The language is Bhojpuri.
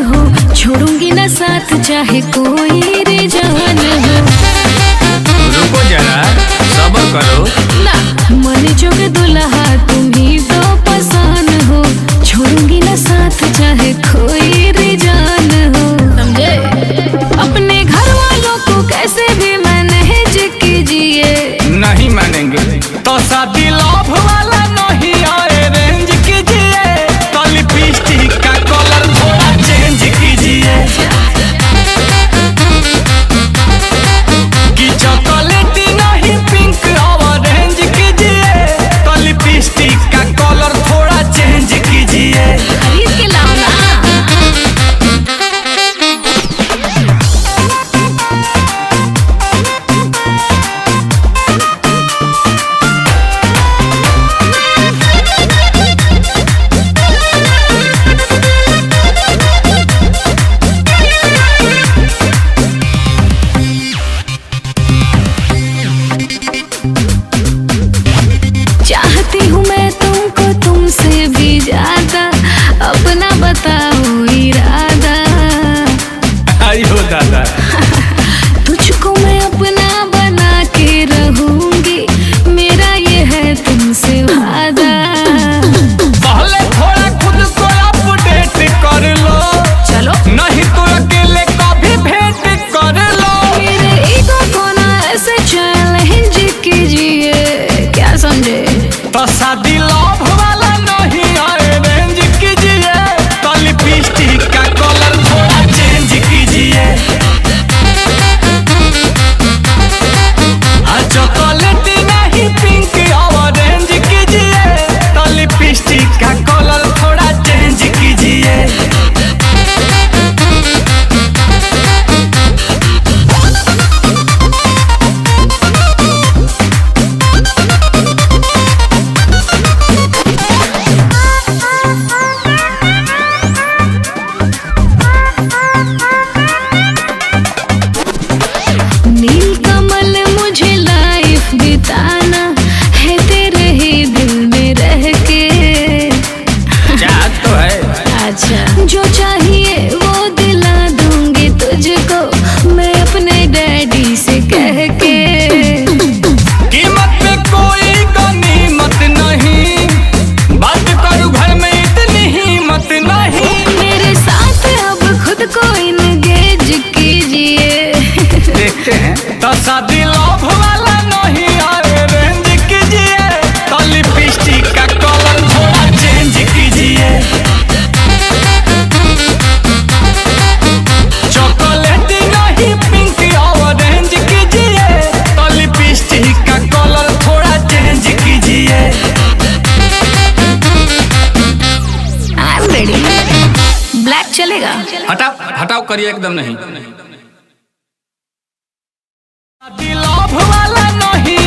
हो, छोड़ूंगी ना साथ चाहे कोई रे जान हो। रुको जरा सब्र करो ना मन जोग दुल्हा तुम ही तो पसंद हो, छोड़ूंगी ना साथ चाहे कोई रे जान हो। समझे? अपने घर वालों को कैसे भी मैनेज कीजिए। नहीं मानेंगे तो शादी लव वाला नहीं अरेंज कीजिए, तो लिपस्टिक का कलर थोड़ा चेंज कीजिए, कि चॉकलेटी नहीं पिंक ऑरेंज कीजिए, तो लिपस्टिक का कलर थोड़ा चेंज कीजिए। खरीद के लाओ ना। चाहती हूँ मैं तुमको तुमसे भी ज्यादा, अपना बताओ इरादा। आयो दादा तुझको मैं अपना बना के रहूंगी, मेरा ये है तुमसे वादा। पहले थोड़ा खुद को अपडेट कर लो, चलो नहीं तो अकेले कभी भेंट कर लो। मेरे ईगो को ना ऐसे चैलेंज कीजिए, क्या समझे? तो शादी लव वाला नहीं अरेंज कीजिए, तो लिपस्टिक का कलर थोड़ा चेंज कीजिए, चॉकलेटी नहीं पिंक ऑरेंज कीजिए, तो लिपस्टिक का कलर थोड़ा चेंज कीजिए। नील कमल मुझे लाइफ बिताना है, तेरे ही दिल में रह के। चाहत तो है अच्छा जो चाहिए वो दिला दूंगी तुझको, मैं अपने डैडी से कह के। कीमत पे कोई गनीमत नहीं, बात करूं घर में इतनी हिम्मत नहीं। मेरे साथ अब खुद को इंगेज कीजिए। देखते हैं तो शादी लव वाला नहीं अरेंज कीजिए, तो लिपस्टिक का कलर थोड़ा चेंज कीजिए, चॉकलेटी नहीं पिंक ऑरेंज कीजिए, तो लिपस्टिक का कलर थोड़ा चेंज कीजिए। I am ready. ब्लैक चलेगा? हटाओ हटाओ करिए एकदम नहीं। शादी लव वाला नहीं